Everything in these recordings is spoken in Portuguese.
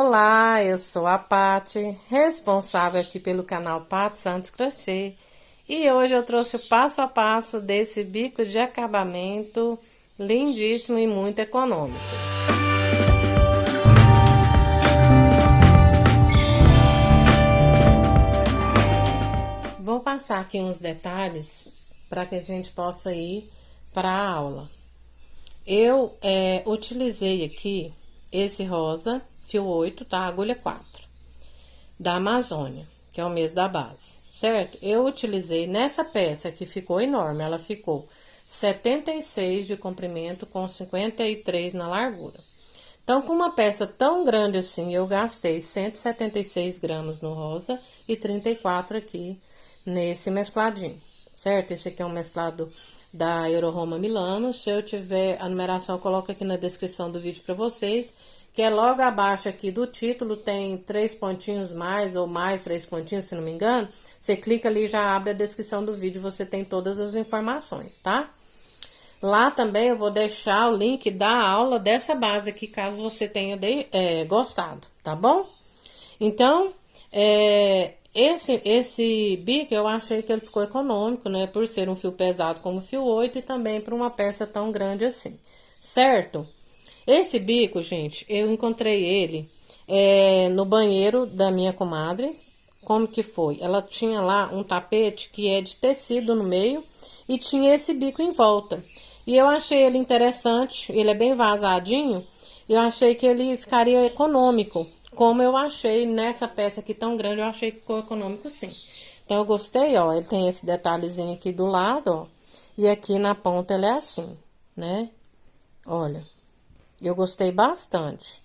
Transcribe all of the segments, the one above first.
Olá, eu sou a Paty, responsável aqui pelo canal Paty Santos Crochê. E hoje eu trouxe o passo a passo desse bico de acabamento lindíssimo e muito econômico. Vou passar aqui uns detalhes para que a gente possa ir para a aula. Eu utilizei aqui esse rosa, fio 8, tá? Agulha 4, da Amazônia, que é o mês da base, certo? Eu utilizei nessa peça que ficou enorme, ela ficou 76 de comprimento com 53 na largura. Então, com uma peça tão grande assim, eu gastei 176 gramas no rosa e 34 aqui nesse mescladinho, certo? Esse aqui é um mesclado da Euroroma Milano. Se eu tiver a numeração, eu coloco aqui na descrição do vídeo para vocês, que é logo abaixo aqui do título, tem 3 pontinhos mais, ou mais 3 pontinhos, se não me engano. Você clica ali e já abre a descrição do vídeo, você tem todas as informações, tá? Lá também eu vou deixar o link da aula dessa base aqui, caso você tenha gostado, tá bom? Então, esse bico eu achei que ele ficou econômico, né? Por ser um fio pesado como o fio 8 e também por uma peça tão grande assim, certo? Esse bico, gente, eu encontrei ele no banheiro da minha comadre. Como que foi? Ela tinha lá um tapete que é de tecido no meio e tinha esse bico em volta. E eu achei ele interessante, ele é bem vazadinho, eu achei que ele ficaria econômico, como eu achei nessa peça aqui tão grande, eu achei que ficou econômico sim. Então, eu gostei, ó, ele tem esse detalhezinho aqui do lado, ó, e aqui na ponta ele é assim, né? Olha, eu gostei bastante.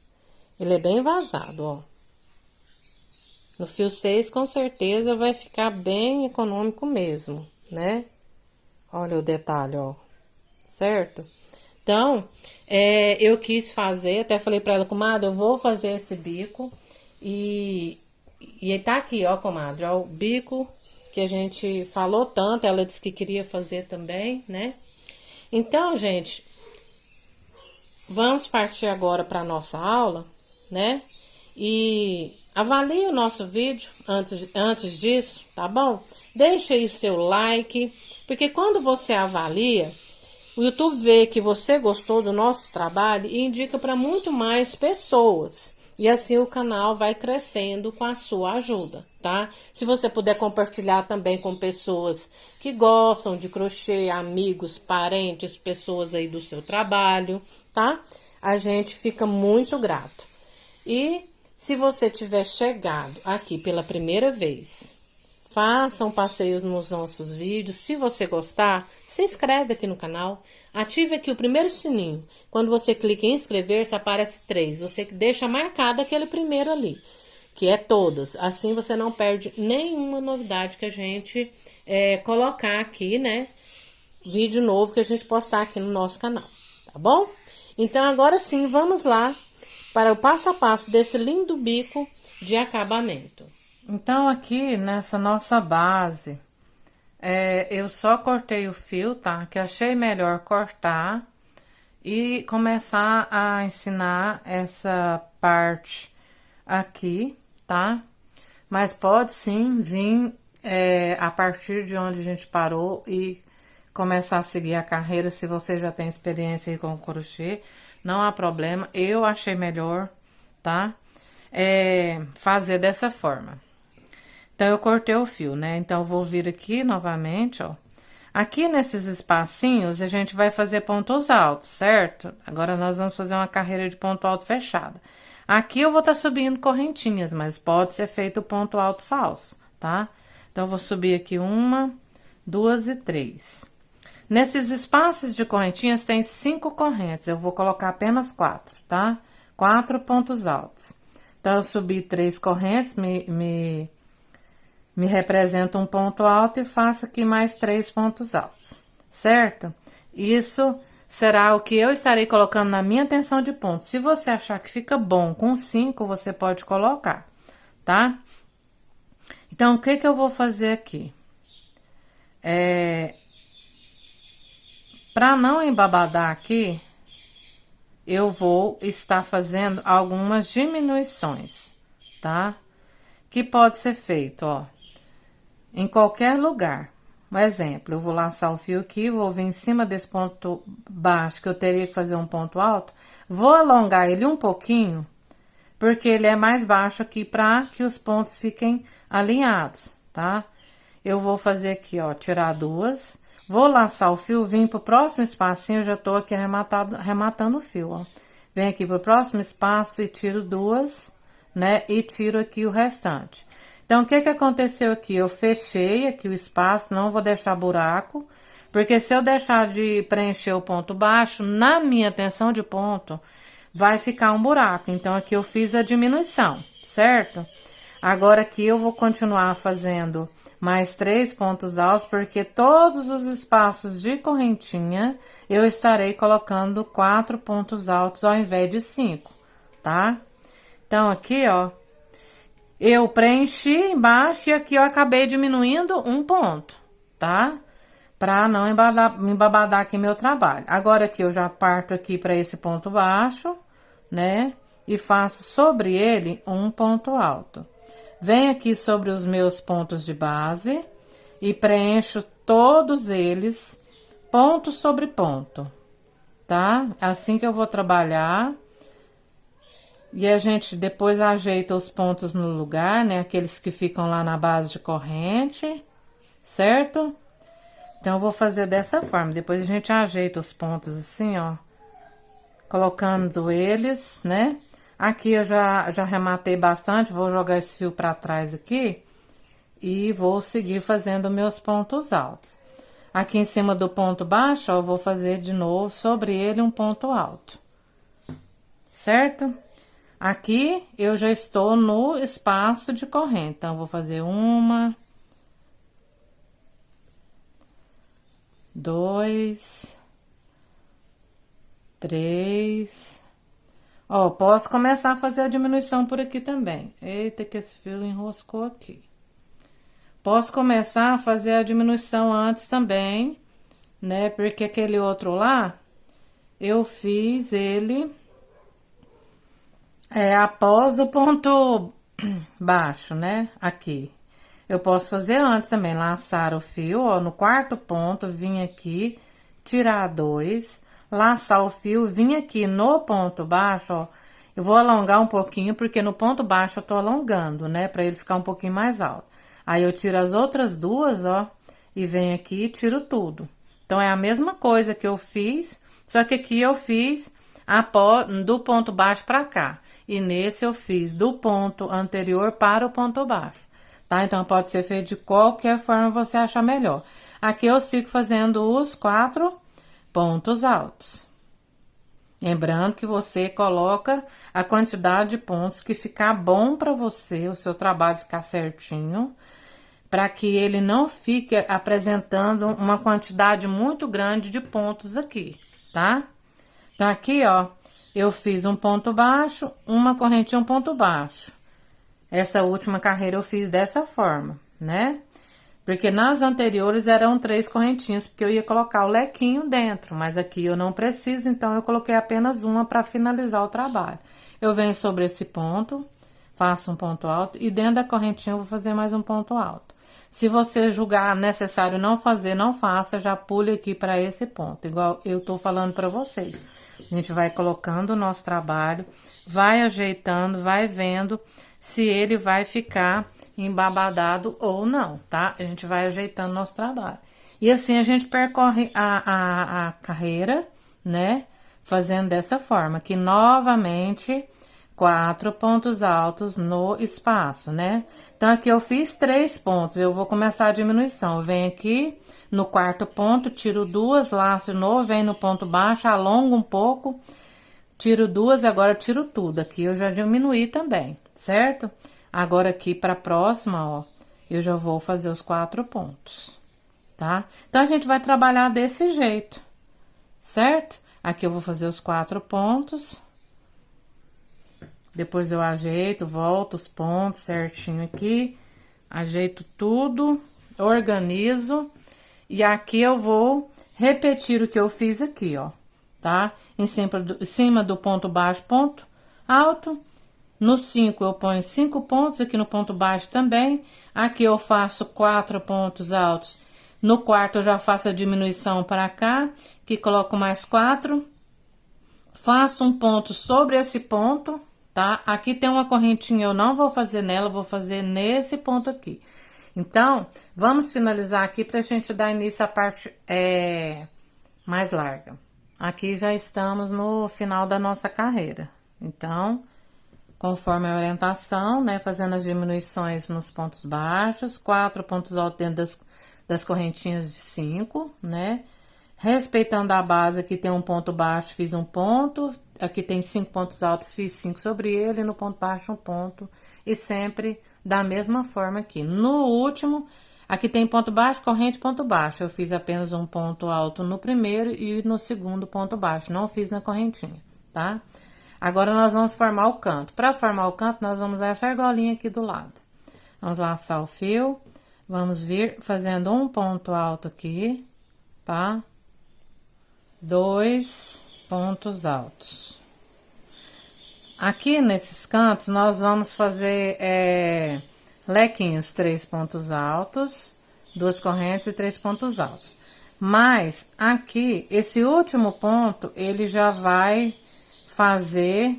Ele é bem vazado, ó. No fio 6, com certeza, vai ficar bem econômico mesmo, né? Olha o detalhe, ó. Certo? Então, eu quis fazer, até falei pra ela, comadre, eu vou fazer esse bico. E tá aqui, ó, comadre, ó, o bico que a gente falou tanto, ela disse que queria fazer também, né? Então, gente, vamos partir agora para nossa aula, né? E avalie o nosso vídeo antes disso, tá bom? Deixe aí seu like, porque quando você avalia, o YouTube vê que você gostou do nosso trabalho e indica para muito mais pessoas. E assim o canal vai crescendo com a sua ajuda, tá? Se você puder compartilhar também com pessoas que gostam de crochê, amigos, parentes, pessoas aí do seu trabalho, tá? A gente fica muito grato. E se você tiver chegado aqui pela primeira vez, faça um passeio nos nossos vídeos. Se você gostar, se inscreve aqui no canal. Ative aqui o primeiro sininho. Quando você clica em inscrever-se, aparece 3. Você deixa marcado aquele primeiro ali, que é todas. Assim você não perde nenhuma novidade que a gente colocar aqui, né? Vídeo novo que a gente postar aqui no nosso canal, tá bom? Então, agora sim, vamos lá para o passo a passo desse lindo bico de acabamento. Então, aqui nessa nossa base, eu só cortei o fio, tá? Que achei melhor cortar e começar a ensinar essa parte aqui, tá? Mas pode sim vir a partir de onde a gente parou e começar a seguir a carreira, se você já tem experiência aí com crochê, não há problema. Eu achei melhor, tá? Fazer dessa forma. Então, eu cortei o fio, né? Então, eu vou vir aqui novamente, ó. Aqui nesses espacinhos, a gente vai fazer pontos altos, certo? Agora, nós vamos fazer uma carreira de ponto alto fechada. Aqui, eu vou estar subindo correntinhas, mas pode ser feito ponto alto falso, tá? Então, eu vou subir aqui 1, 2 e 3. Nesses espaços de correntinhas, tem 5 correntes. Eu vou colocar apenas 4, tá? 4 pontos altos. Então, eu subi 3 correntes, me representa um ponto alto e faço aqui mais 3 pontos altos, certo? Isso será o que eu estarei colocando na minha tensão de ponto. Se você achar que fica bom com 5, você pode colocar, tá? Então, o que que eu vou fazer aqui? Pra não embabadar aqui, eu vou estar fazendo algumas diminuições, tá? Que pode ser feito, ó, em qualquer lugar. Um exemplo, eu vou laçar o fio aqui, vou vir em cima desse ponto baixo, que eu teria que fazer um ponto alto, vou alongar ele um pouquinho, porque ele é mais baixo aqui para que os pontos fiquem alinhados, tá? Eu vou fazer aqui, ó, tirar duas, vou laçar o fio, vim pro próximo espacinho, eu já tô aqui arrematando o fio, ó. Venho aqui pro próximo espaço e tiro duas, né? E tiro aqui o restante. Então, o que que aconteceu aqui? Eu fechei aqui o espaço, não vou deixar buraco, porque se eu deixar de preencher o ponto baixo, na minha tensão de ponto, vai ficar um buraco. Então, aqui eu fiz a diminuição, certo? Agora, aqui eu vou continuar fazendo mais 3 pontos altos, porque todos os espaços de correntinha, eu estarei colocando 4 pontos altos ao invés de 5, tá? Então, aqui, ó, eu preenchi embaixo e aqui eu acabei diminuindo um ponto, tá? Pra não embabadar aqui meu trabalho. Agora aqui eu já parto aqui pra esse ponto baixo, né? E faço sobre ele um ponto alto. Venho aqui sobre os meus pontos de base e preencho todos eles, ponto sobre ponto, tá? Assim que eu vou trabalhar. E a gente depois ajeita os pontos no lugar, né? Aqueles que ficam lá na base de corrente, certo? Então, eu vou fazer dessa forma. Depois a gente ajeita os pontos assim, ó. Colocando eles, né? Aqui eu já arrematei bastante, vou jogar esse fio pra trás aqui. E vou seguir fazendo meus pontos altos. Aqui em cima do ponto baixo, ó, eu vou fazer de novo sobre ele um ponto alto. Certo? Aqui, eu já estou no espaço de corrente, então, vou fazer uma, dois, três. Ó, posso começar a fazer a diminuição por aqui também. Eita, que esse fio enroscou aqui. Posso começar a fazer a diminuição antes também, né? Porque aquele outro lá, eu fiz ele... após o ponto baixo, né? Aqui. Eu posso fazer antes também, laçar o fio, ó, no quarto ponto, vim aqui, tirar dois, laçar o fio, vim aqui no ponto baixo, ó. Eu vou alongar um pouquinho, porque no ponto baixo eu tô alongando, né? Pra ele ficar um pouquinho mais alto. Aí, eu tiro as outras duas, ó, e venho aqui e tiro tudo. Então, é a mesma coisa que eu fiz, só que aqui eu fiz do ponto baixo pra cá. E nesse eu fiz do ponto anterior para o ponto baixo, tá? Então, pode ser feito de qualquer forma você achar melhor. Aqui eu sigo fazendo os 4 pontos altos. Lembrando que você coloca a quantidade de pontos que ficar bom pra você, o seu trabalho ficar certinho, para que ele não fique apresentando uma quantidade muito grande de pontos aqui, tá? Então, aqui, ó, eu fiz um ponto baixo, uma correntinha, um ponto baixo. Essa última carreira eu fiz dessa forma, né? Porque nas anteriores eram 3 correntinhas, porque eu ia colocar o lequinho dentro, mas aqui eu não preciso, então eu coloquei apenas uma para finalizar o trabalho. Eu venho sobre esse ponto, faço um ponto alto e dentro da correntinha eu vou fazer mais um ponto alto. Se você julgar necessário não fazer, não faça, já pule aqui para esse ponto, igual eu tô falando para vocês. A gente vai colocando o nosso trabalho, vai ajeitando, vai vendo se ele vai ficar embabadado ou não, tá? A gente vai ajeitando nosso trabalho. E assim a gente percorre a carreira, né? Fazendo dessa forma, que novamente 4 pontos altos no espaço, né? Então, aqui eu fiz 3 pontos, eu vou começar a diminuição. Eu venho aqui no quarto ponto, tiro 2, laço de novo, venho no ponto baixo, alongo um pouco, tiro 2 e agora tiro tudo. Aqui eu já diminuí também, certo? Agora, aqui pra próxima, ó, eu já vou fazer os 4 pontos, tá? Então, a gente vai trabalhar desse jeito, certo? Aqui eu vou fazer os 4 pontos. Depois eu ajeito, volto os pontos certinho aqui, ajeito tudo, organizo. E aqui eu vou repetir o que eu fiz aqui, ó, tá? Em cima do ponto baixo, ponto alto. No 5 eu ponho 5 pontos, aqui no ponto baixo também. Aqui eu faço 4 pontos altos. No quarto eu já faço a diminuição para cá, que coloco mais 4. Faço um ponto sobre esse ponto, tá? Aqui tem uma correntinha, eu não vou fazer nela, vou fazer nesse ponto aqui. Então, vamos finalizar aqui pra gente dar início à parte mais larga. Aqui já estamos no final da nossa carreira. Então, conforme a orientação, né, fazendo as diminuições nos pontos baixos, 4 pontos altos dentro das correntinhas de 5, né? Respeitando a base, aqui tem um ponto baixo, fiz um ponto. Aqui tem 5 pontos altos, fiz 5 sobre ele. No ponto baixo, um ponto. E sempre da mesma forma aqui. No último, aqui tem ponto baixo, corrente, ponto baixo. Eu fiz apenas um ponto alto no primeiro e no segundo ponto baixo. Não fiz na correntinha, tá? Agora, nós vamos formar o canto. Para formar o canto, nós vamos usar essa argolinha aqui do lado. Vamos laçar o fio. Vamos vir fazendo um ponto alto aqui, tá? 2 pontos altos. Aqui nesses cantos, nós vamos fazer lequinhos, 3 pontos altos, 2 correntes e 3 pontos altos. Mas, aqui, esse último ponto, ele já vai fazer,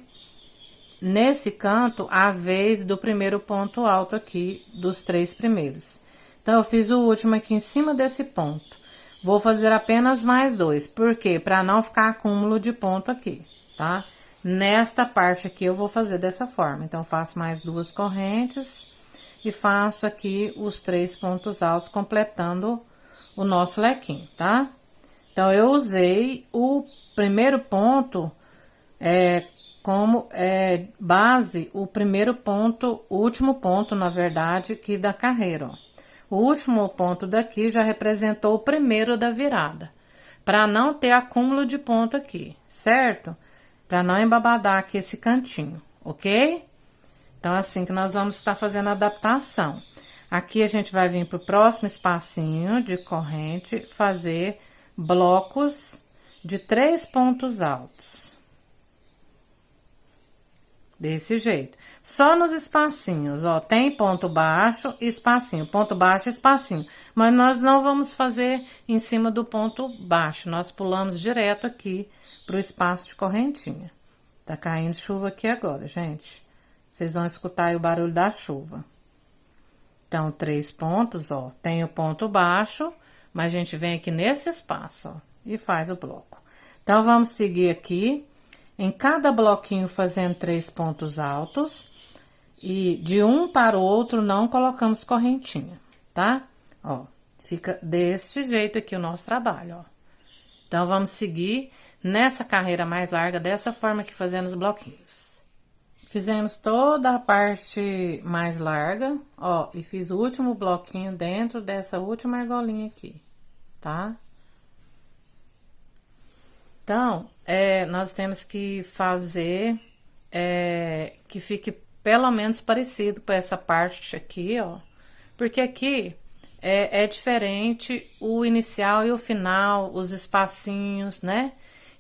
nesse canto, a vez do primeiro ponto alto aqui, dos 3 primeiros. Então, eu fiz o último aqui em cima desse ponto. Vou fazer apenas mais 2, por quê? Para não ficar acúmulo de ponto aqui, tá? Nesta parte aqui, eu vou fazer dessa forma. Então, faço mais 2 correntes e faço aqui os 3 pontos altos, completando o nosso lequinho, tá? Então, eu usei o primeiro ponto como base, o primeiro ponto, o último ponto, na verdade, aqui da carreira, ó. O último ponto daqui já representou o primeiro da virada, para não ter acúmulo de ponto aqui, certo? Para não embabadar aqui esse cantinho, ok? Então, assim que nós vamos estar fazendo a adaptação. Aqui, a gente vai vir pro próximo espacinho de corrente, fazer blocos de 3 pontos altos. Desse jeito. Só nos espacinhos, ó, tem ponto baixo e espacinho, ponto baixo e espacinho. Mas nós não vamos fazer em cima do ponto baixo, nós pulamos direto aqui pro espaço de correntinha. Tá caindo chuva aqui agora, gente. Vocês vão escutar aí o barulho da chuva. Então, 3 pontos, ó, tem o ponto baixo, mas a gente vem aqui nesse espaço, ó, e faz o bloco. Então, vamos seguir aqui, em cada bloquinho fazendo 3 pontos altos, e de um para o outro não colocamos correntinha, tá? Ó, fica desse jeito aqui o nosso trabalho, ó. Então, vamos seguir nessa carreira mais larga, dessa forma aqui, fazendo os bloquinhos. Fizemos toda a parte mais larga, ó, e fiz o último bloquinho dentro dessa última argolinha aqui, tá? Então, nós temos que fazer que fique pelo menos parecido com essa parte aqui, ó. Porque aqui é diferente o inicial e o final, os espacinhos, né?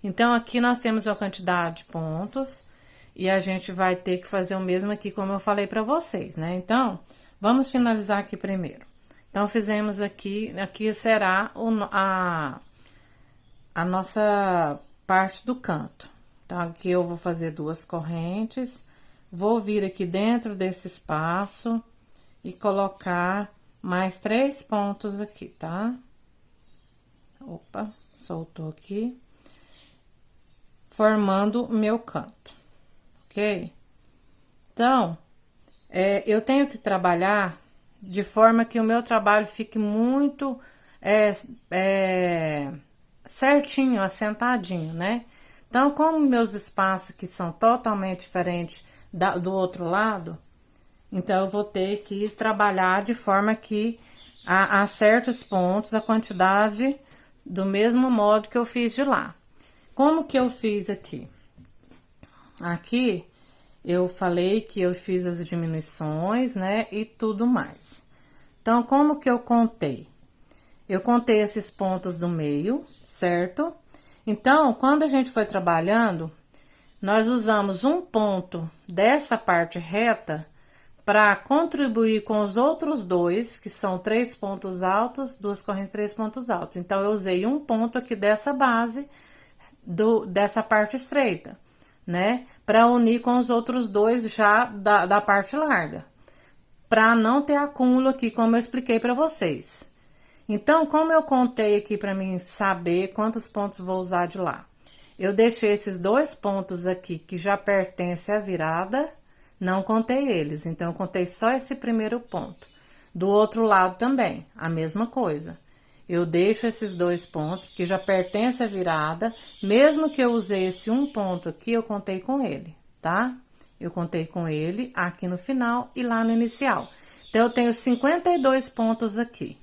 Então, aqui nós temos uma quantidade de pontos e a gente vai ter que fazer o mesmo aqui, como eu falei pra vocês, né? Então, vamos finalizar aqui primeiro. Então, fizemos aqui será a nossa parte do canto. Então, aqui eu vou fazer 2 correntes, vou vir aqui dentro desse espaço e colocar mais 3 pontos aqui, tá? Opa, soltou aqui. Formando o meu canto, ok? Então, eu tenho que trabalhar de forma que o meu trabalho fique muito certinho, assentadinho, né? Então, como meus espaços aqui são totalmente diferentes do outro lado, então, eu vou ter que trabalhar de forma que a certos pontos, a quantidade do mesmo modo que eu fiz de lá. Como que eu fiz aqui? Aqui, eu falei que eu fiz as diminuições, né, e tudo mais. Então, como que eu contei? Eu contei esses pontos do meio, certo? Então, quando a gente foi trabalhando, nós usamos um ponto dessa parte reta para contribuir com os outros dois, que são 3 pontos altos, 2 correntes, 3 pontos altos. Então, eu usei um ponto aqui dessa base, dessa parte estreita, né? Para unir com os outros dois já da parte larga. Para não ter acúmulo aqui, como eu expliquei para vocês. Então, como eu contei aqui para mim saber quantos pontos vou usar de lá, eu deixei esses 2 pontos aqui que já pertencem à virada, não contei eles, então eu contei só esse primeiro ponto. Do outro lado também, a mesma coisa. Eu deixo esses 2 pontos, porque já pertence à virada, mesmo que eu usei esse um ponto aqui, eu contei com ele, tá? Eu contei com ele aqui no final e lá no inicial. Então, eu tenho 52 pontos aqui,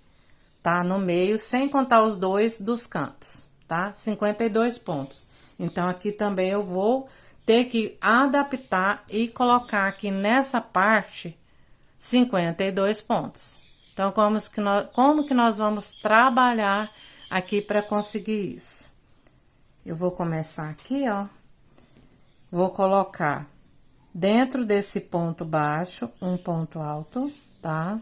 tá? No meio, sem contar os 2 dos cantos, tá? 52 pontos. Então, aqui também eu vou ter que adaptar e colocar aqui nessa parte 52 pontos. Então, como que nós vamos trabalhar aqui para conseguir isso? Eu vou começar aqui, ó. Vou colocar dentro desse ponto baixo um ponto alto, tá?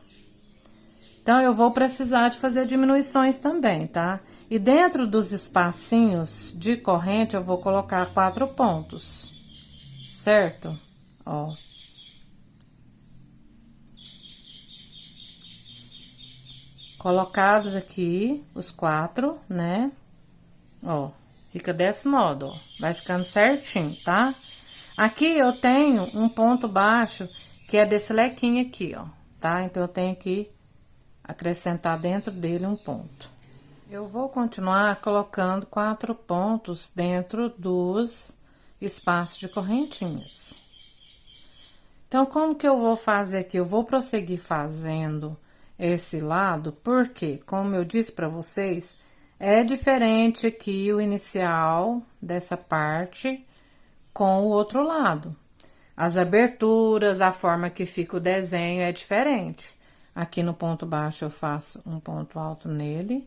Então, eu vou precisar de fazer diminuições também, tá? E dentro dos espacinhos de corrente, eu vou colocar 4 pontos, certo? Ó. Colocados aqui, os 4, né? Ó, fica desse modo, ó. Vai ficando certinho, tá? Aqui eu tenho um ponto baixo, que é desse lequinho aqui, ó, tá? Então, eu tenho que acrescentar dentro dele um ponto. Eu vou continuar colocando 4 pontos dentro dos espaços de correntinhas. Então, como que eu vou fazer aqui? Eu vou prosseguir fazendo esse lado, porque, como eu disse para vocês, é diferente aqui o inicial dessa parte com o outro lado. As aberturas, a forma que fica o desenho é diferente. Aqui no ponto baixo eu faço um ponto alto nele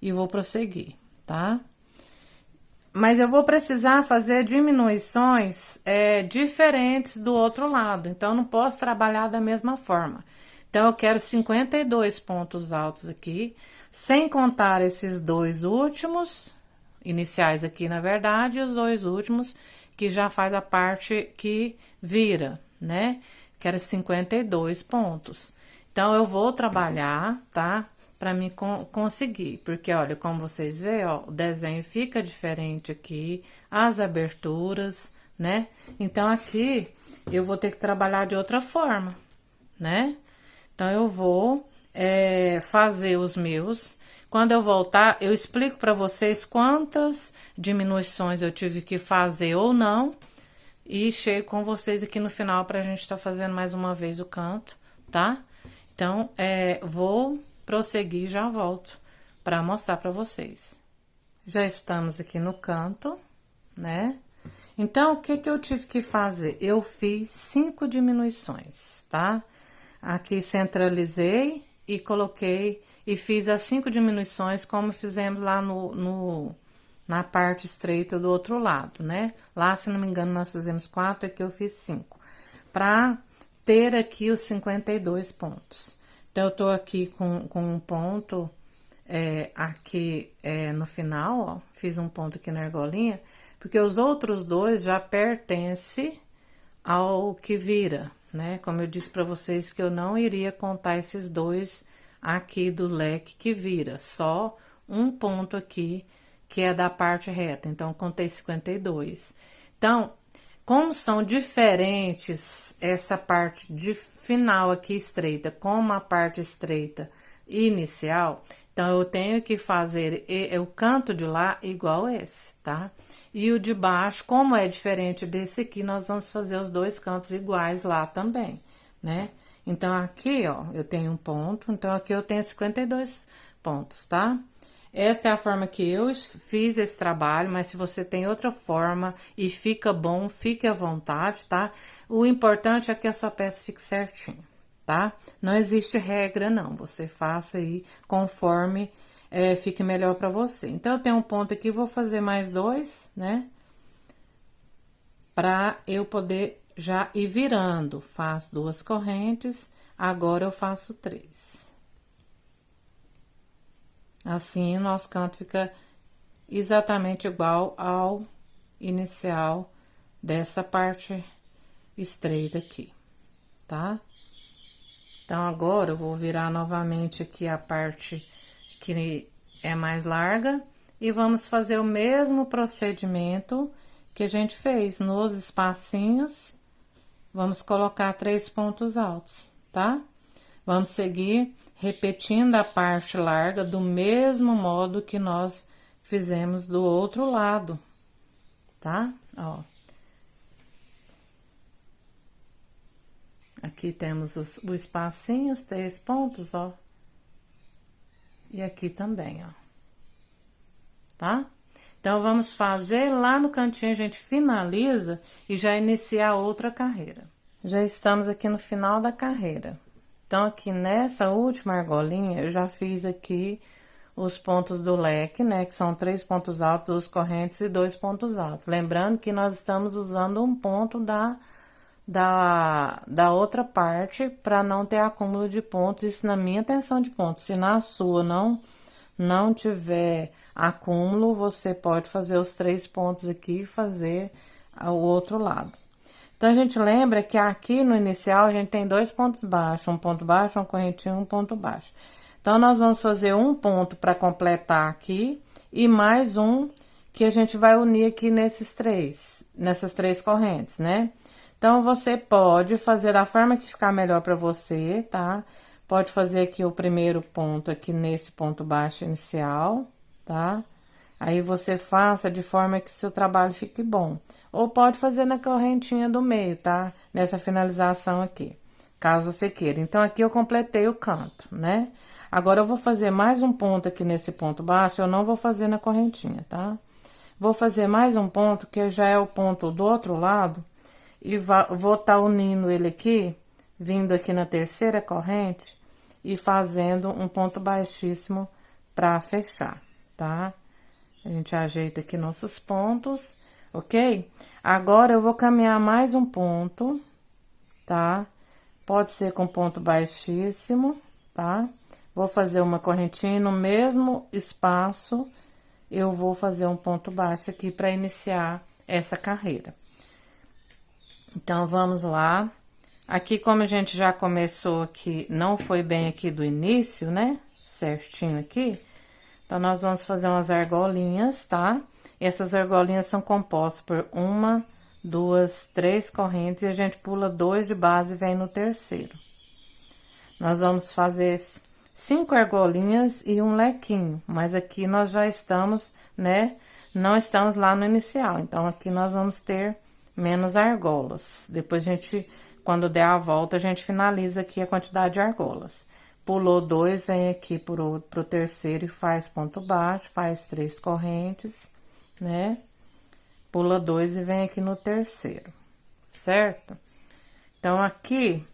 e vou prosseguir, tá? Mas eu vou precisar fazer diminuições diferentes do outro lado, então não posso trabalhar da mesma forma. Então, eu quero 52 pontos altos aqui, sem contar esses 2 últimos, iniciais aqui, na verdade, e os 2 últimos, que já faz a parte que vira, né? Quero 52 pontos. Então, eu vou trabalhar, tá? Pra mim conseguir, porque, olha, como vocês veem, ó, o desenho fica diferente aqui, as aberturas, né? Então, aqui, eu vou ter que trabalhar de outra forma, né? Então, eu vou fazer os meus. Quando eu voltar, eu explico pra vocês quantas diminuições eu tive que fazer ou não. E chego com vocês aqui no final pra gente tá fazendo mais uma vez o canto, tá? Então, vou prosseguir e já volto pra mostrar pra vocês. Já estamos aqui no canto, né? Então, o que que eu tive que fazer? Eu fiz 5 diminuições, tá? Aqui centralizei e coloquei e fiz as 5 diminuições como fizemos lá na parte estreita do outro lado, né? Lá, se não me engano, nós fizemos 4, aqui eu fiz 5. Pra ter aqui os 52 pontos. Então, eu tô aqui com um ponto aqui no final, ó. Fiz um ponto aqui na argolinha, porque os outros 2 já pertencem ao que vira, né? Como eu disse pra vocês que eu não iria contar esses 2 aqui do leque que vira, só um ponto aqui que é da parte reta. Então, contei 52. Então, como são diferentes essa parte de final aqui estreita com a parte estreita inicial, então eu tenho que fazer o canto de lá igual esse, tá? E o de baixo, como é diferente desse aqui, nós vamos fazer os 2 cantos iguais lá também, né? Então, aqui, ó, eu tenho um ponto, então aqui eu tenho 52 pontos, tá? Esta é a forma que eu fiz esse trabalho, mas se você tem outra forma e fica bom, fique à vontade, tá? O importante é que a sua peça fique certinho, tá? Não existe regra, não. Você faça aí conforme fique melhor pra você. Então, eu tenho um ponto aqui, vou fazer mais 2, né? Pra eu poder já ir virando. Faço 2 correntes, agora eu faço 3. Assim, o nosso canto fica exatamente igual ao inicial dessa parte estreita aqui, tá? Então, agora eu vou virar novamente aqui a parte que é mais larga e vamos fazer o mesmo procedimento que a gente fez nos espacinhos. Vamos colocar 3 pontos altos, tá? Vamos seguir repetindo a parte larga do mesmo modo que nós fizemos do outro lado, tá? Ó. Aqui temos o espacinho, os 3 pontos, ó. E aqui também, ó. Tá? Então, vamos fazer lá no cantinho, a gente finaliza e já inicia outra carreira. Já estamos aqui no final da carreira. Então, aqui nessa última argolinha, eu já fiz aqui os pontos do leque, né? Que são 3 pontos altos, 2 correntes e 2 pontos altos. Lembrando que nós estamos usando um ponto da outra parte para não ter acúmulo de pontos. Isso na minha tensão de pontos. Se na sua não tiver acúmulo, você pode fazer os 3 pontos aqui e fazer o outro lado. Então, a gente lembra que aqui no inicial a gente tem 2 pontos baixos, um ponto baixo, uma correntinha, um ponto baixo. Então, nós vamos fazer um ponto para completar aqui e mais um que a gente vai unir aqui nessas 3 correntes, né? Então, você pode fazer da forma que ficar melhor para você, tá? Pode fazer aqui o primeiro ponto aqui nesse ponto baixo inicial, tá? Aí, você faça de forma que seu trabalho fique bom. Ou pode fazer na correntinha do meio, tá? Nessa finalização aqui, caso você queira. Então, aqui eu completei o canto, né? Agora, eu vou fazer mais um ponto aqui nesse ponto baixo, eu não vou fazer na correntinha, tá? Vou fazer mais um ponto, que já é o ponto do outro lado, e vou tá unindo ele aqui, vindo aqui na terceira corrente, e fazendo um ponto baixíssimo pra fechar, tá? A gente ajeita aqui nossos pontos, ok? Agora, eu vou caminhar mais um ponto, tá? Pode ser com ponto baixíssimo, tá? Vou fazer uma correntinha e no mesmo espaço, eu vou fazer um ponto baixo aqui para iniciar essa carreira. Então, vamos lá. Aqui, como a gente já começou aqui, não foi bem aqui do início, né? Certinho aqui. Então, nós vamos fazer umas argolinhas, tá? Essas argolinhas são compostas por 1, 2, 3 correntes e a gente pula 2 de base e vem no terceiro. Nós vamos fazer 5 argolinhas e um lequinho, mas aqui nós já estamos, né? Não estamos lá no inicial, então aqui nós vamos ter menos argolas. Depois a gente, quando der a volta, a gente finaliza aqui a quantidade de argolas. Pulou 2, vem aqui pro terceiro e faz ponto baixo, faz 3 correntes, né? Pula 2 e vem aqui no terceiro, certo? Então, aqui,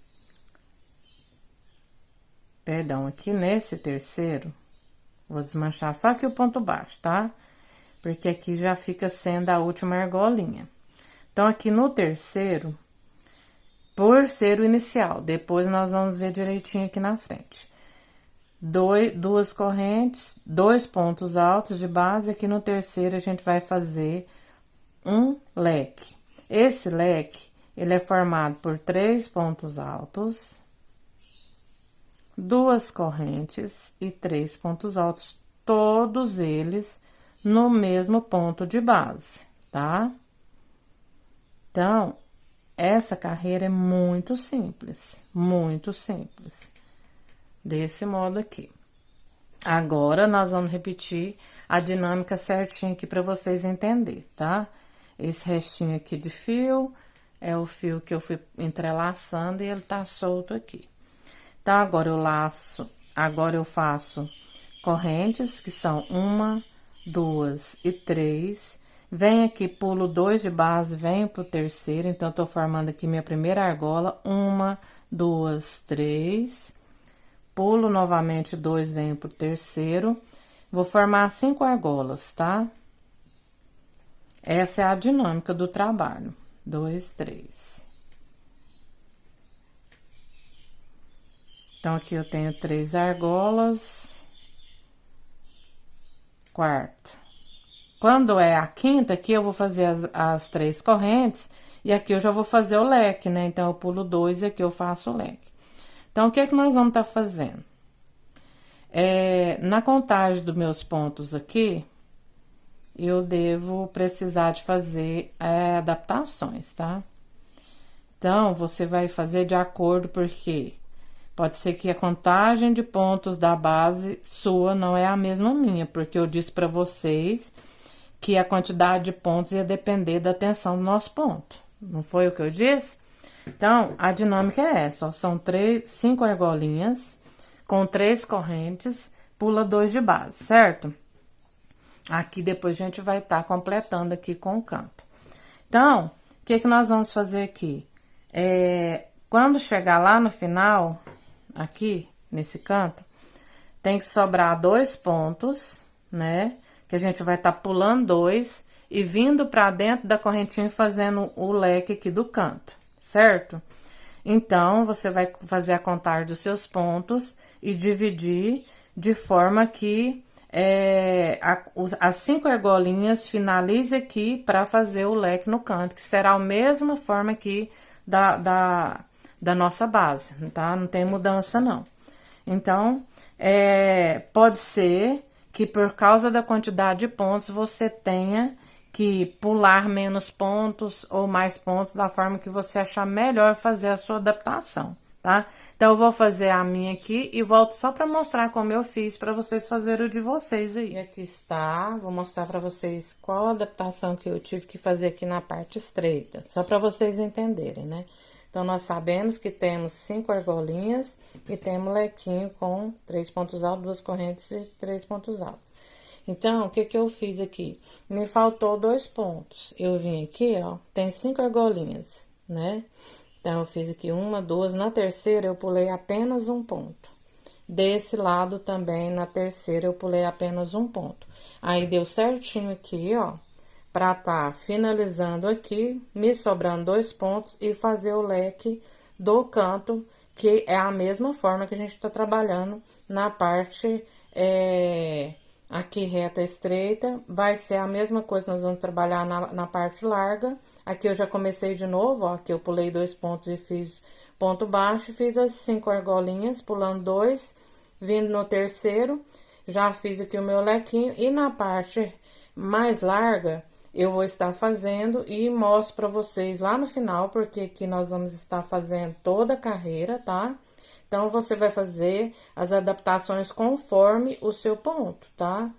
perdão, aqui nesse terceiro, vou desmanchar só aqui o ponto baixo, tá? Porque aqui já fica sendo a última argolinha. Então, aqui no terceiro, por ser o inicial, depois nós vamos ver direitinho aqui na frente. 2 correntes, 2 pontos altos de base, aqui no terceiro a gente vai fazer um leque. Esse leque, ele é formado por 3 pontos altos, 2 correntes e 3 pontos altos, todos eles no mesmo ponto de base, tá? Então, essa carreira é muito simples, desse modo aqui. Agora, nós vamos repetir a dinâmica certinha aqui para vocês entenderem, tá? Esse restinho aqui de fio é o fio que eu fui entrelaçando e ele tá solto aqui. Então, agora eu faço correntes, que são 1, 2 e 3. Venho aqui, pulo 2 de base, venho pro terceiro, então, tô formando aqui minha primeira argola, 1, 2, 3. Pulo novamente 2, venho pro terceiro. Vou formar 5 argolas, tá? Essa é a dinâmica do trabalho. 2, 3. Então, aqui eu tenho 3 argolas. Quarto. Quando é a quinta, aqui eu vou fazer as 3 correntes. E aqui eu já vou fazer o leque, né? Então, eu pulo 2 e aqui eu faço o leque. Então, o que é que nós vamos estar fazendo? Na contagem dos meus pontos aqui, eu devo precisar de fazer adaptações, tá? Então, você vai fazer de acordo, porque pode ser que a contagem de pontos da base sua não é a mesma minha, porque eu disse para vocês que a quantidade de pontos ia depender da tensão do nosso ponto. Não foi o que eu disse? Então, a dinâmica é essa, ó, são 5 argolinhas com 3 correntes, pula 2 de base, certo? Aqui depois a gente vai estar completando aqui com o canto. Então, o que que nós vamos fazer aqui? Quando chegar lá no final, aqui, nesse canto, tem que sobrar 2 pontos, né? Que a gente vai estar pulando 2 e vindo pra dentro da correntinha fazendo o leque aqui do canto, certo? Então, você vai fazer a contagem dos seus pontos e dividir de forma que as 5 argolinhas finalize aqui para fazer o leque no canto, que será a mesma forma aqui da nossa base, tá? Não tem mudança, não. Então, pode ser que por causa da quantidade de pontos, você tenha que pular menos pontos ou mais pontos da forma que você achar melhor fazer a sua adaptação, tá? Então, eu vou fazer a minha aqui e volto só para mostrar como eu fiz para vocês fazerem o de vocês aí. E aqui está, vou mostrar para vocês qual a adaptação que eu tive que fazer aqui na parte estreita, só para vocês entenderem, né? Então, nós sabemos que temos 5 argolinhas e temos lequinho com 3 pontos altos, 2 correntes e 3 pontos altos. Então, o que que eu fiz aqui? Me faltou 2 pontos. Eu vim aqui, ó, tem 5 argolinhas, né? Então, eu fiz aqui 1, 2, na terceira eu pulei apenas um ponto. Desse lado também, na terceira, eu pulei apenas um ponto. Aí, deu certinho aqui, ó, pra tá finalizando aqui, me sobrando 2 pontos e fazer o leque do canto, que é a mesma forma que a gente tá trabalhando na parte aqui reta estreita. Vai ser a mesma coisa, nós vamos trabalhar na parte larga. Aqui eu já comecei de novo, ó, aqui eu pulei 2 pontos e fiz ponto baixo, fiz as 5 argolinhas, pulando 2, vindo no terceiro, já fiz aqui o meu lequinho, e na parte mais larga, eu vou estar fazendo e mostro pra vocês lá no final, porque aqui nós vamos estar fazendo toda a carreira, tá? Então, você vai fazer as adaptações conforme o seu ponto, tá?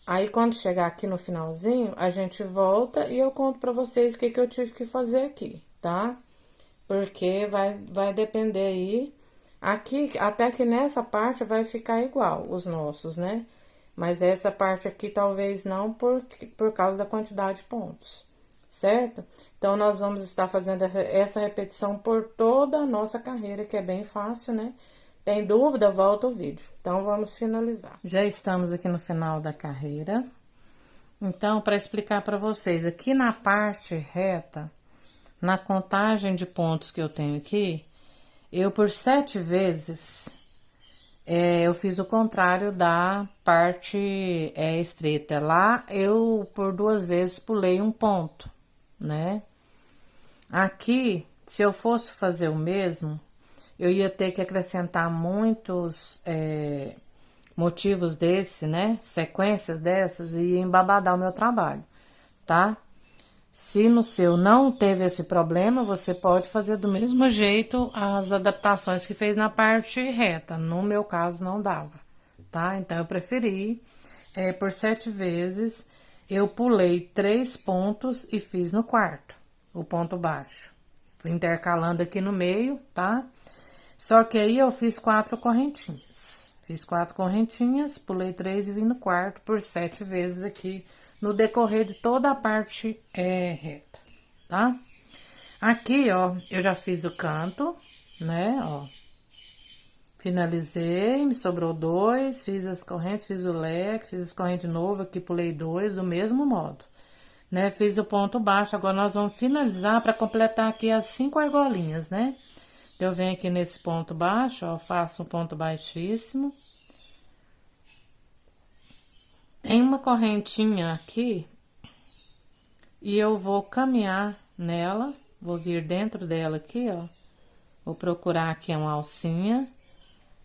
Aí, quando chegar aqui no finalzinho, a gente volta e eu conto pra vocês o que que eu tive que fazer aqui, tá? Porque vai depender aí. Aqui, até que nessa parte vai ficar igual os nossos, né? Mas essa parte aqui talvez não por causa da quantidade de pontos, certo? Então, nós vamos estar fazendo essa repetição por toda a nossa carreira, que é bem fácil, né? Tem dúvida? Volta o vídeo. Então, vamos finalizar. Já estamos aqui no final da carreira. Então, para explicar para vocês, aqui na parte reta, na contagem de pontos que eu tenho aqui, eu por 7 vezes, eu fiz o contrário da parte estreita. Lá, eu por 2 vezes pulei um ponto, né? Aqui, se eu fosse fazer o mesmo, eu ia ter que acrescentar muitos motivos desse, né? Sequências dessas, e ia embabadar o meu trabalho, tá? Se no seu não teve esse problema, você pode fazer do mesmo jeito as adaptações que fez na parte reta. No meu caso, não dava, tá? Então, eu preferi, por 7 vezes, eu pulei 3 pontos e fiz no quarto, o ponto baixo. Fui intercalando aqui no meio, tá? Só que aí, eu fiz 4 correntinhas. Fiz 4 correntinhas, pulei 3 e vim no quarto por 7 vezes aqui, no decorrer de toda a parte reta, tá? Aqui, ó, eu já fiz o canto, né, ó. Finalizei, me sobrou 2, fiz as correntes, fiz o leque, fiz as correntes de novo, aqui pulei 2, do mesmo modo, né? Fiz o ponto baixo, agora nós vamos finalizar para completar aqui as 5 argolinhas, né? Então, eu venho aqui nesse ponto baixo, ó, faço um ponto baixíssimo. Tem uma correntinha aqui, e eu vou caminhar nela, vou vir dentro dela aqui, ó. Vou procurar aqui uma alcinha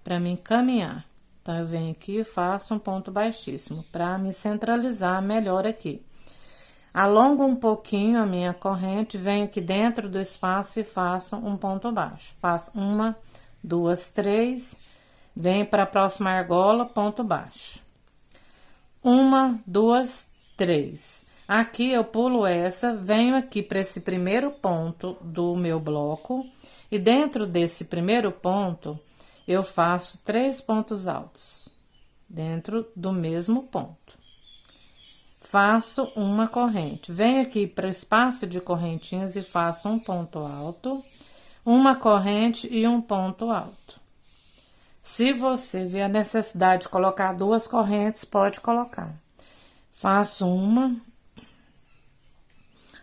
para mim caminhar. Então, eu venho aqui e faço um ponto baixíssimo para me centralizar melhor aqui. Alongo um pouquinho a minha corrente, venho aqui dentro do espaço e faço um ponto baixo. Faço 1, 2, 3, venho para a próxima argola, ponto baixo. 1, 2, 3. Aqui eu pulo essa, venho aqui para esse primeiro ponto do meu bloco e dentro desse primeiro ponto eu faço 3 pontos altos dentro do mesmo ponto. Faço uma corrente, venho aqui para o espaço de correntinhas e faço um ponto alto, uma corrente e um ponto alto. Se você vê a necessidade de colocar 2 correntes, pode colocar. Faço uma.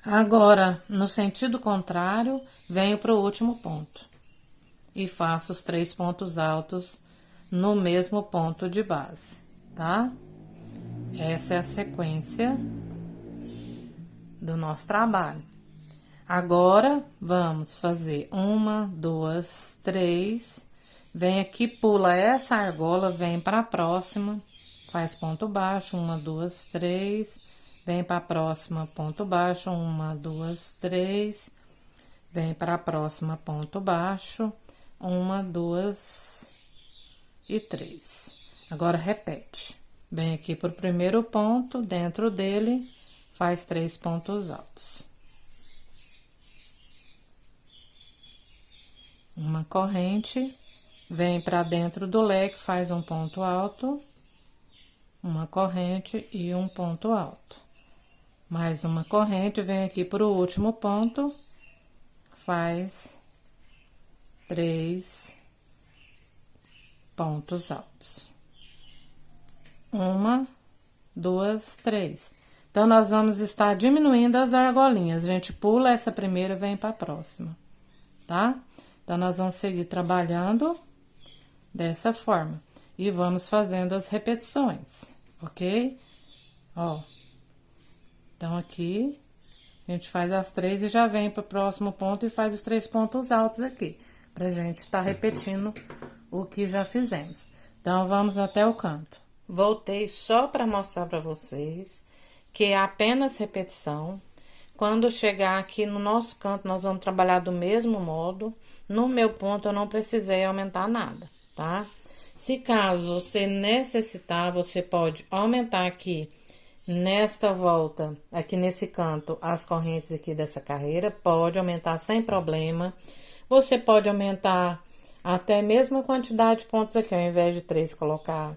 Agora, no sentido contrário, venho para o último ponto. E faço os 3 pontos altos no mesmo ponto de base, tá? Essa é a sequência do nosso trabalho. Agora, vamos fazer 1, 2, 3. Vem aqui, pula essa argola, vem para a próxima, faz ponto baixo, 1, 2, 3. Vem para a próxima, ponto baixo, 1, 2, 3. Vem para a próxima, ponto baixo, 1, 2 e 3. Agora, repete. Vem aqui pro primeiro ponto, dentro dele, faz 3 pontos altos. Uma corrente, vem para dentro do leque, faz um ponto alto, uma corrente e um ponto alto. Mais uma corrente, vem aqui pro último ponto, faz 3 pontos altos. 1, 2, 3. Então, nós vamos estar diminuindo as argolinhas. A gente pula essa primeira e vem para a próxima, tá? Então, nós vamos seguir trabalhando dessa forma. E vamos fazendo as repetições, ok? Ó. Então, aqui, a gente faz as 3 e já vem para o próximo ponto e faz os 3 pontos altos aqui. Pra gente estar repetindo o que já fizemos. Então, vamos até o canto. Voltei só para mostrar para vocês que é apenas repetição. Quando chegar aqui no nosso canto, nós vamos trabalhar do mesmo modo. No meu ponto, eu não precisei aumentar nada, tá? Se caso você necessitar, você pode aumentar aqui nesta volta, aqui nesse canto, as correntes aqui dessa carreira. Pode aumentar sem problema. Você pode aumentar até mesmo a quantidade de pontos aqui, ao invés de 3, colocar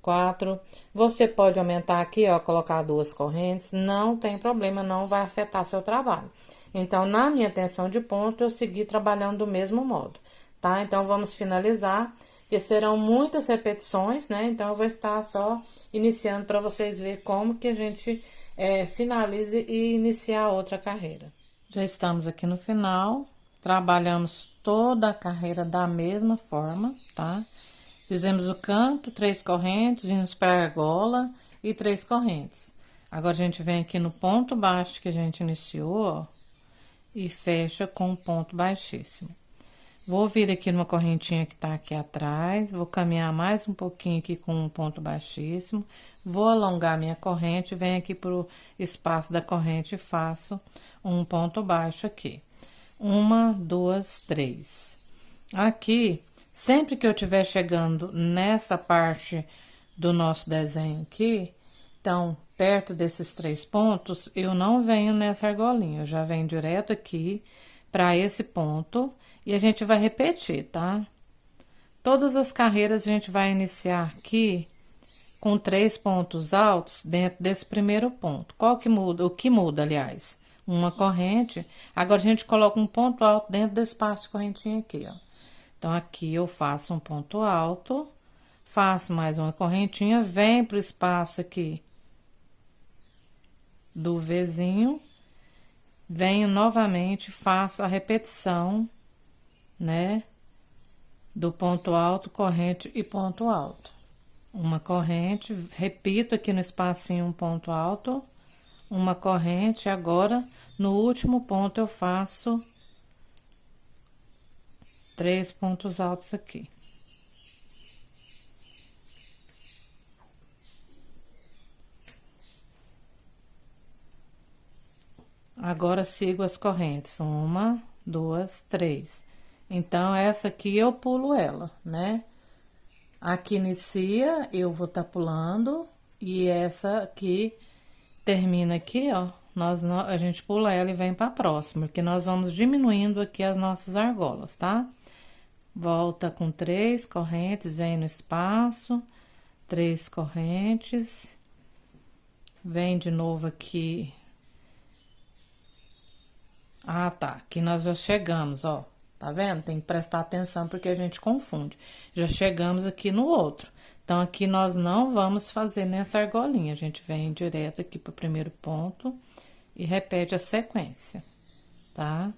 4. Você pode aumentar aqui, ó, colocar 2 correntes, não tem problema, não vai afetar seu trabalho. Então, na minha tensão de ponto, eu segui trabalhando do mesmo modo, tá? Então, vamos finalizar, que serão muitas repetições, né? Então, eu vou estar só iniciando para vocês verem como que a gente finalize e iniciar outra carreira. Já estamos aqui no final, trabalhamos toda a carreira da mesma forma, tá? Fizemos o canto, 3 correntes, vimos para a argola e 3 correntes. Agora, a gente vem aqui no ponto baixo que a gente iniciou, ó, e fecha com um ponto baixíssimo. Vou vir aqui numa correntinha que tá aqui atrás, vou caminhar mais um pouquinho aqui com um ponto baixíssimo, vou alongar minha corrente, venho aqui pro espaço da corrente e faço um ponto baixo aqui. 1, 2, 3. Aqui, sempre que eu estiver chegando nessa parte do nosso desenho aqui, então, perto desses 3 pontos, eu não venho nessa argolinha, eu já venho direto aqui para esse ponto e a gente vai repetir, tá? Todas as carreiras a gente vai iniciar aqui com 3 pontos altos dentro desse primeiro ponto. Qual que muda? O que muda, aliás? Uma corrente. Agora, a gente coloca um ponto alto dentro do espaço de correntinha aqui, ó. Então, aqui eu faço um ponto alto, faço mais uma correntinha, venho pro espaço aqui do Vzinho, venho novamente, faço a repetição, né? Do ponto alto, corrente e ponto alto. Uma corrente, repito aqui no espacinho um ponto alto, uma corrente, agora no último ponto eu faço 3 pontos altos aqui. Agora sigo as correntes, 1, 2, 3. Então, essa aqui eu pulo ela, né? Aqui inicia, eu vou tá pulando, e essa aqui termina aqui, ó. A gente pula ela e vem pra próxima, porque nós vamos diminuindo aqui as nossas argolas, tá? Volta com 3 correntes, vem no espaço, 3 correntes, vem de novo aqui. Ah, tá, aqui nós já chegamos, ó. Tá vendo? Tem que prestar atenção porque a gente confunde. Já chegamos aqui no outro. Então, aqui nós não vamos fazer nessa argolinha. A gente vem direto aqui pro primeiro ponto e repete a sequência, tá?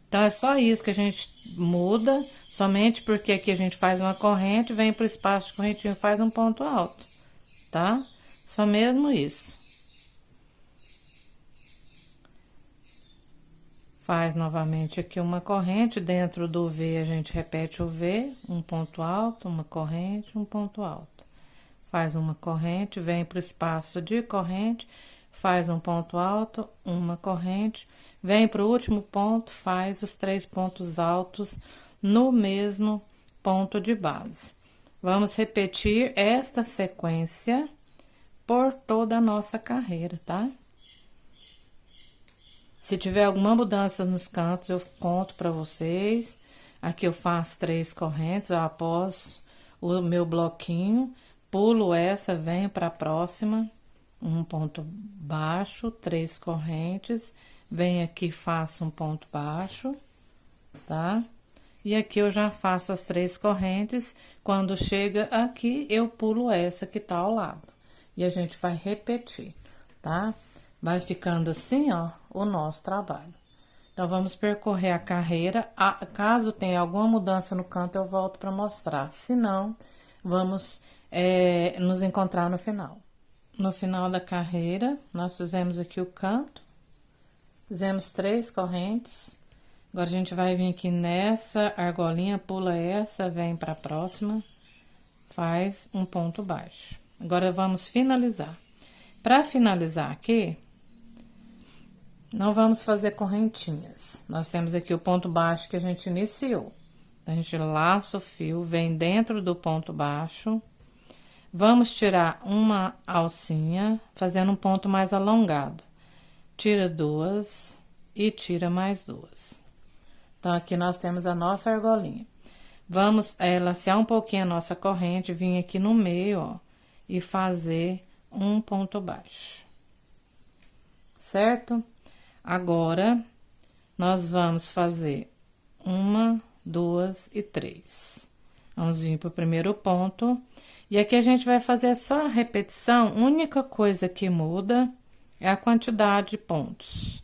Então, é só isso que a gente muda, somente porque aqui a gente faz uma corrente, vem pro espaço de correntinho, faz um ponto alto, tá? Só mesmo isso. Faz novamente aqui uma corrente, dentro do V a gente repete o V, um ponto alto, uma corrente, um ponto alto. Faz uma corrente, vem para o espaço de corrente, faz um ponto alto, uma corrente, vem para o último ponto, faz os 3 pontos altos no mesmo ponto de base. Vamos repetir esta sequência por toda a nossa carreira, tá? Se tiver alguma mudança nos cantos, eu conto pra vocês. Aqui eu faço 3 correntes, após o meu bloquinho, pulo essa, venho pra próxima, um ponto baixo, 3 correntes, venho aqui, faço um ponto baixo, tá? E aqui eu já faço as 3 correntes, quando chega aqui, eu pulo essa que tá ao lado. E a gente vai repetir, tá? Vai ficando assim, ó, o nosso trabalho. Então, vamos percorrer a carreira. Caso tenha alguma mudança no canto, eu volto para mostrar. Se não, vamos nos encontrar no final. No final da carreira, nós fizemos aqui o canto. Fizemos 3 correntes. Agora, a gente vai vir aqui nessa argolinha, pula essa, vem para a próxima. Faz um ponto baixo. Agora, vamos finalizar. Para finalizar aqui, não vamos fazer correntinhas. Nós temos aqui o ponto baixo que a gente iniciou. A gente laça o fio, vem dentro do ponto baixo. Vamos tirar uma alcinha, fazendo um ponto mais alongado. Tira 2 e tira mais 2. Então, aqui nós temos a nossa argolinha. Vamos lacear um pouquinho a nossa corrente, vir aqui no meio, ó, e fazer um ponto baixo. Certo? Agora, nós vamos fazer 1, 2 e 3. Vamos vir pro primeiro ponto. E aqui a gente vai fazer só a repetição. A única coisa que muda é a quantidade de pontos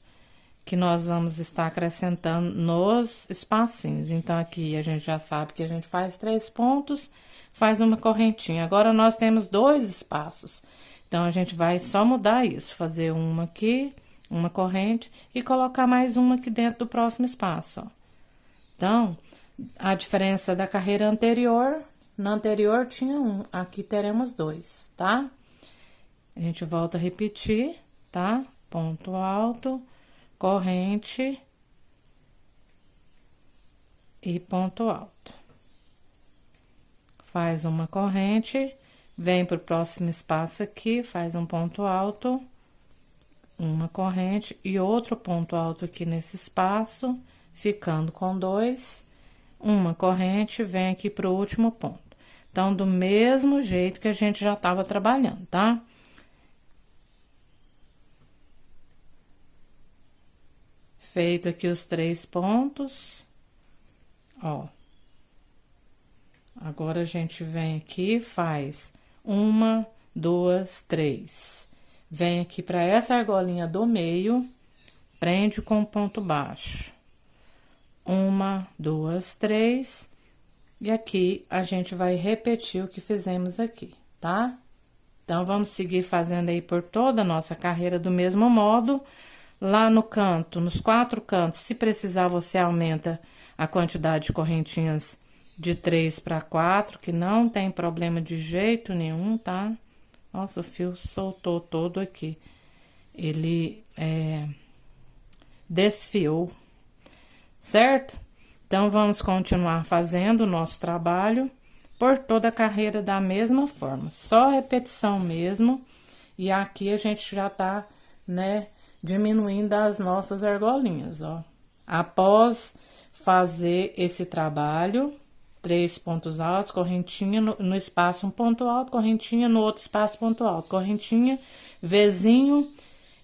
que nós vamos estar acrescentando nos espacinhos. Então, aqui a gente já sabe que a gente faz 3 pontos, faz uma correntinha. Agora, nós temos 2 espaços. Então, a gente vai só mudar isso, fazer uma aqui, uma corrente, e colocar mais uma aqui dentro do próximo espaço, ó. Então, a diferença da carreira anterior, na anterior tinha 1, aqui teremos 2, tá? A gente volta a repetir, tá? Ponto alto, corrente e ponto alto. Faz uma corrente, vem pro próximo espaço aqui, faz um ponto alto, uma corrente e outro ponto alto aqui nesse espaço, ficando com 2, uma corrente, vem aqui pro último ponto. Então, do mesmo jeito que a gente já tava trabalhando, tá? Feito aqui os 3 pontos, Ó. Agora, a gente vem aqui, faz 1, 2, 3. Vem aqui para essa argolinha do meio, prende com ponto baixo. 1, 2, 3. E aqui, a gente vai repetir o que fizemos aqui, tá? Então, vamos seguir fazendo aí por toda a nossa carreira do mesmo modo. Lá no canto, nos 4 cantos, se precisar, você aumenta a quantidade de correntinhas de 3 para 4, que não tem problema de jeito nenhum, tá? Nossa, o fio soltou todo aqui. Ele desfiou, certo? Então, vamos continuar fazendo o nosso trabalho por toda a carreira da mesma forma. Só repetição mesmo. E aqui a gente já tá, né, diminuindo as nossas argolinhas, ó. Após fazer esse trabalho, 3 pontos altos, correntinha no espaço, um ponto alto, correntinha no outro espaço, ponto alto, correntinha, Vzinho,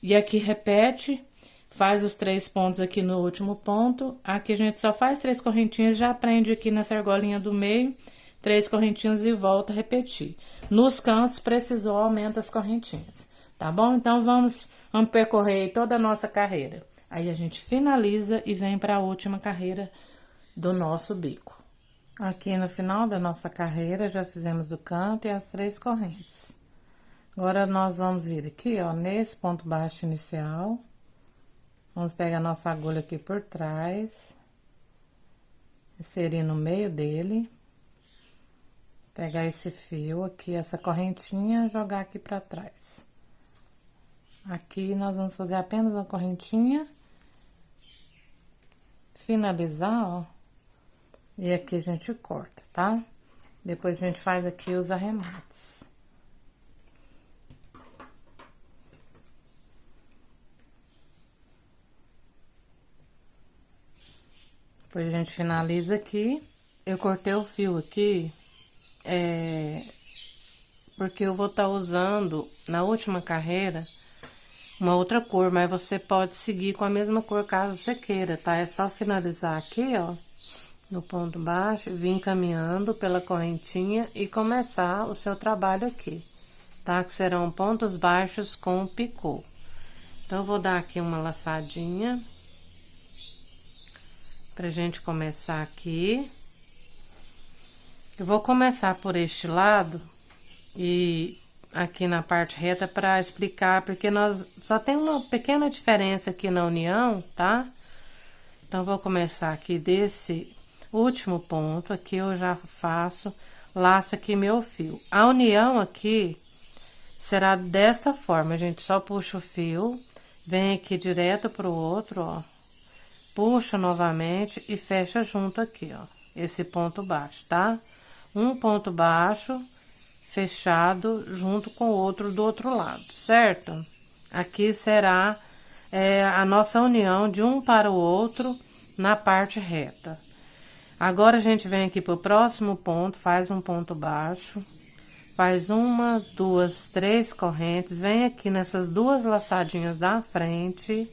e aqui repete, faz os 3 pontos aqui no último ponto. Aqui a gente só faz 3 correntinhas, já prende aqui nessa argolinha do meio, 3 correntinhas e volta a repetir. Nos cantos, precisou, aumenta as correntinhas, tá bom? Então, vamos percorrer toda a nossa carreira. Aí, a gente finaliza e vem para a última carreira do nosso bico. Aqui no final da nossa carreira, já fizemos o canto e as 3 correntes. Agora, nós vamos vir aqui, ó, nesse ponto baixo inicial. Vamos pegar nossa agulha aqui por trás. Inserir no meio dele. Pegar esse fio aqui, essa correntinha, jogar aqui pra trás. Aqui, nós vamos fazer apenas uma correntinha. Finalizar, ó. E aqui a gente corta, tá? Depois a gente faz aqui os arremates. Depois a gente finaliza aqui. Eu cortei o fio aqui, porque eu vou estar usando, na última carreira, uma outra cor, mas você pode seguir com a mesma cor caso você queira, tá? É só finalizar aqui, ó, no ponto baixo, vir caminhando pela correntinha e começar o seu trabalho aqui, tá? Que serão pontos baixos com picô. Então, eu vou dar aqui uma laçadinha pra gente começar aqui. Eu vou começar por este lado e aqui na parte reta para explicar, porque nós só tem uma pequena diferença aqui na união, tá? Então, vou começar aqui desse último ponto, aqui eu já faço, laço aqui meu fio. A união aqui será dessa forma, a gente só puxa o fio, vem aqui direto pro outro, ó, puxa novamente e fecha junto aqui, ó, esse ponto baixo, tá? Um ponto baixo fechado junto com o outro do outro lado, certo? Aqui será a nossa união de um para o outro na parte reta. Agora, a gente vem aqui pro próximo ponto, faz um ponto baixo, faz 1, 2, 3 correntes, vem aqui nessas 2 laçadinhas da frente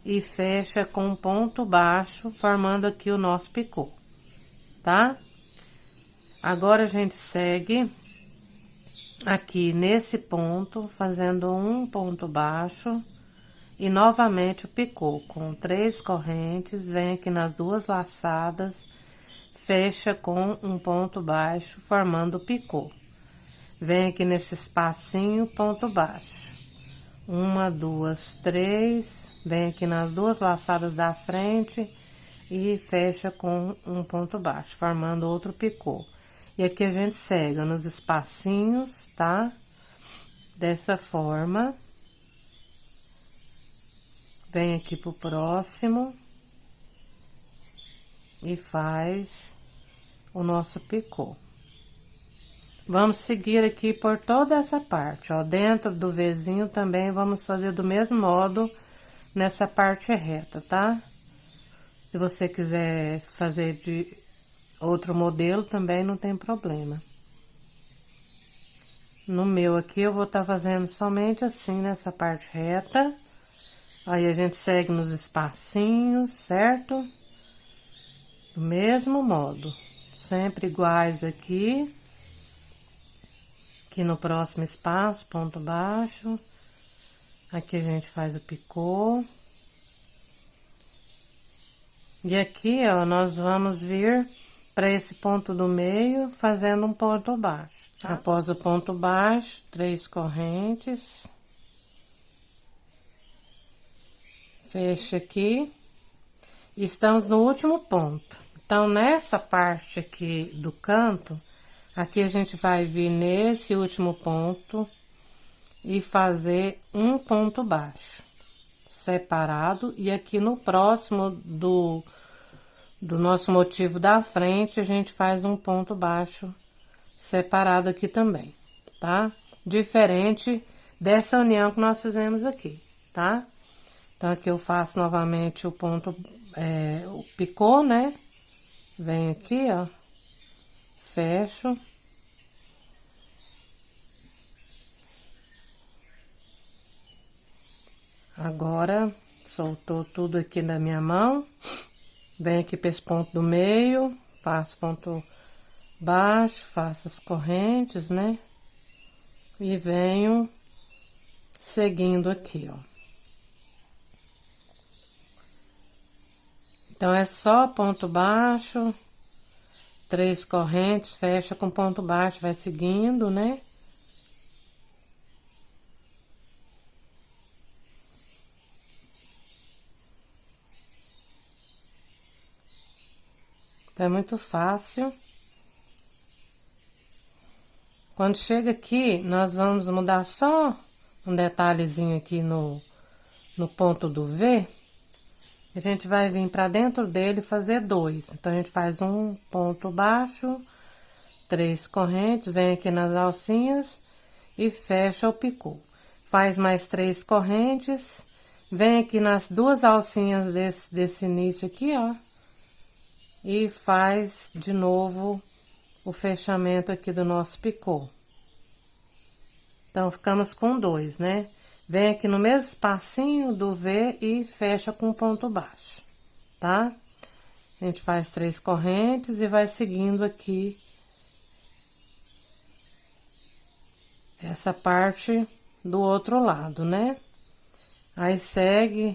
e fecha com um ponto baixo, formando aqui o nosso picô, tá? Agora, a gente segue aqui nesse ponto, fazendo um ponto baixo e novamente o picô, com 3 correntes, vem aqui nas 2 laçadas, fecha com um ponto baixo, formando o picô. Vem aqui nesse espacinho, ponto baixo. 1, 2, 3, vem aqui nas 2 laçadas da frente e fecha com um ponto baixo, formando outro picô. E aqui a gente segue nos espacinhos, tá? Dessa forma. Vem aqui pro próximo. E faz o nosso picô. Vamos seguir aqui por toda essa parte, ó. Dentro do Vzinho também vamos fazer do mesmo modo nessa parte reta, tá? Se você quiser fazer de outro modelo também não tem problema. No meu aqui, eu vou estar fazendo somente assim, nessa parte reta. Aí, a gente segue nos espacinhos, certo? Do mesmo modo, sempre iguais aqui. Aqui no próximo espaço, ponto baixo. Aqui a gente faz o picô. E aqui, ó, nós vamos vir para esse ponto do meio, fazendo um ponto baixo, tá? Após o ponto baixo, 3 correntes. Fecha aqui. E estamos no último ponto. Então, nessa parte aqui do canto, aqui a gente vai vir nesse último ponto e fazer um ponto baixo separado. E aqui no próximo do nosso motivo da frente, a gente faz um ponto baixo separado aqui também, tá? Diferente dessa união que nós fizemos aqui, tá? Então, aqui eu faço novamente o ponto, o picô, né? Venho aqui, ó, fecho. Agora, soltou tudo aqui da minha mão. Venho aqui para esse ponto do meio, faço ponto baixo, faço as correntes, né? E venho seguindo aqui, ó. Então, é só ponto baixo, 3 correntes, fecha com ponto baixo, vai seguindo, né? Então, é muito fácil. Quando chega aqui, nós vamos mudar só um detalhezinho aqui no ponto do V. A gente vai vir pra dentro dele e fazer 2. Então, a gente faz um ponto baixo, 3 correntes, vem aqui nas alcinhas e fecha o picô. Faz mais 3 correntes, vem aqui nas 2 alcinhas desse início aqui, ó. E faz de novo o fechamento aqui do nosso picô. Então, ficamos com 2, né? Vem aqui no mesmo espacinho do V e fecha com ponto baixo, tá? A gente faz 3 correntes e vai seguindo aqui essa parte do outro lado, né? Aí, segue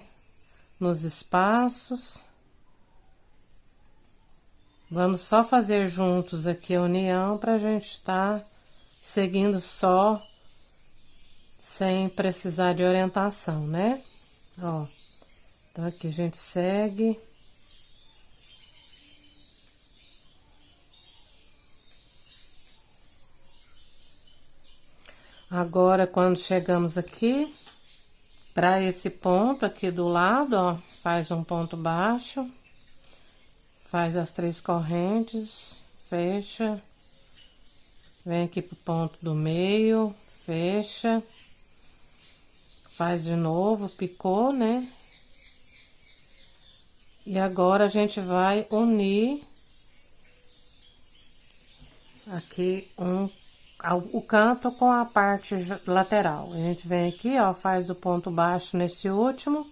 nos espaços. Vamos só fazer juntos aqui a união pra gente estar seguindo só, sem precisar de orientação, né? Ó, então aqui a gente segue. Agora, quando chegamos aqui, pra esse ponto aqui do lado, ó, faz um ponto baixo, faz as 3 correntes, fecha, vem aqui pro ponto do meio, fecha. Faz de novo, picô, né? E agora a gente vai unir aqui o canto com a parte lateral. A gente vem aqui, ó, faz o ponto baixo nesse último.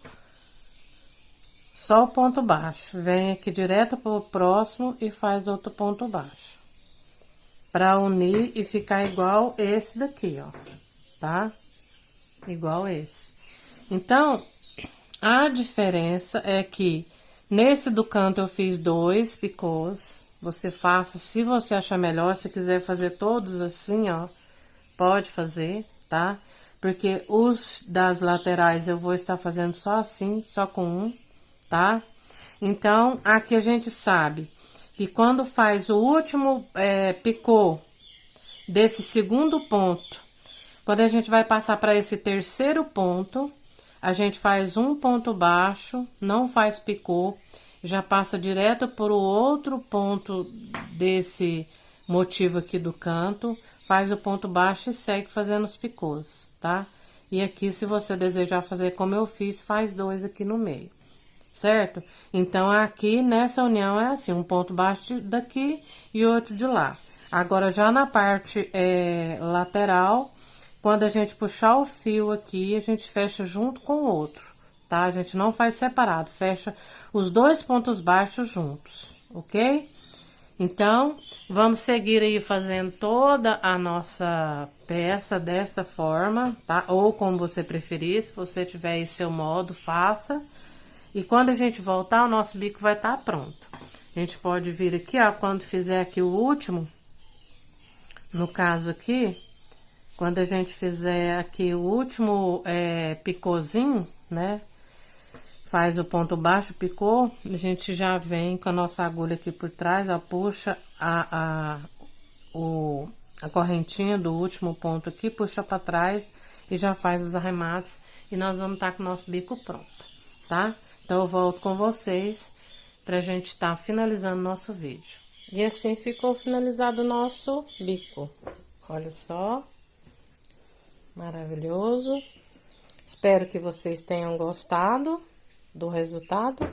Só o ponto baixo. Vem aqui direto pro próximo e faz outro ponto baixo. Pra unir e ficar igual esse daqui, ó, tá? Igual esse. Então, a diferença é que nesse do canto eu fiz 2 picôs. Você faça, se você achar melhor, se quiser fazer todos assim, ó, pode fazer, tá? Porque os das laterais eu vou estar fazendo só assim, só com um, tá? Então, aqui a gente sabe que quando faz o último picô desse segundo ponto, quando a gente vai passar para esse terceiro ponto, a gente faz um ponto baixo, não faz picô, já passa direto para o outro ponto desse motivo aqui do canto, faz o ponto baixo e segue fazendo os picôs, tá? E aqui, se você desejar fazer como eu fiz, faz 2 aqui no meio, certo? Então, aqui nessa união é assim, um ponto baixo daqui e outro de lá. Agora, já na parte lateral, quando a gente puxar o fio aqui, a gente fecha junto com o outro, tá? A gente não faz separado, fecha os dois pontos baixos juntos, ok? Então, vamos seguir aí fazendo toda a nossa peça dessa forma, tá? Ou como você preferir, se você tiver aí seu modo, faça. E quando a gente voltar, o nosso bico vai estar pronto. A gente pode vir aqui, ó, quando fizer aqui o último, no caso aqui, quando a gente fizer aqui o último picôzinho, né? Faz o ponto baixo, picou, a gente já vem com a nossa agulha aqui por trás, ó, puxa a correntinha do último ponto aqui, puxa pra trás e já faz os arremates. E nós vamos estar com o nosso bico pronto, tá? Então, eu volto com vocês pra gente estar finalizando o nosso vídeo. E assim ficou finalizado o nosso bico. Olha só. Maravilhoso. Espero que vocês tenham gostado do resultado,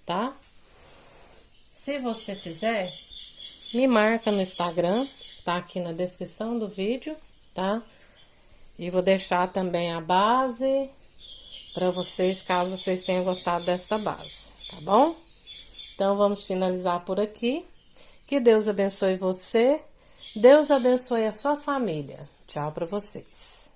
tá? Se você fizer, me marca no Instagram, tá aqui na descrição do vídeo, tá? E vou deixar também a base para vocês, caso vocês tenham gostado dessa base, tá bom? Então, vamos finalizar por aqui. Que Deus abençoe você, Deus abençoe a sua família. Tchau para vocês.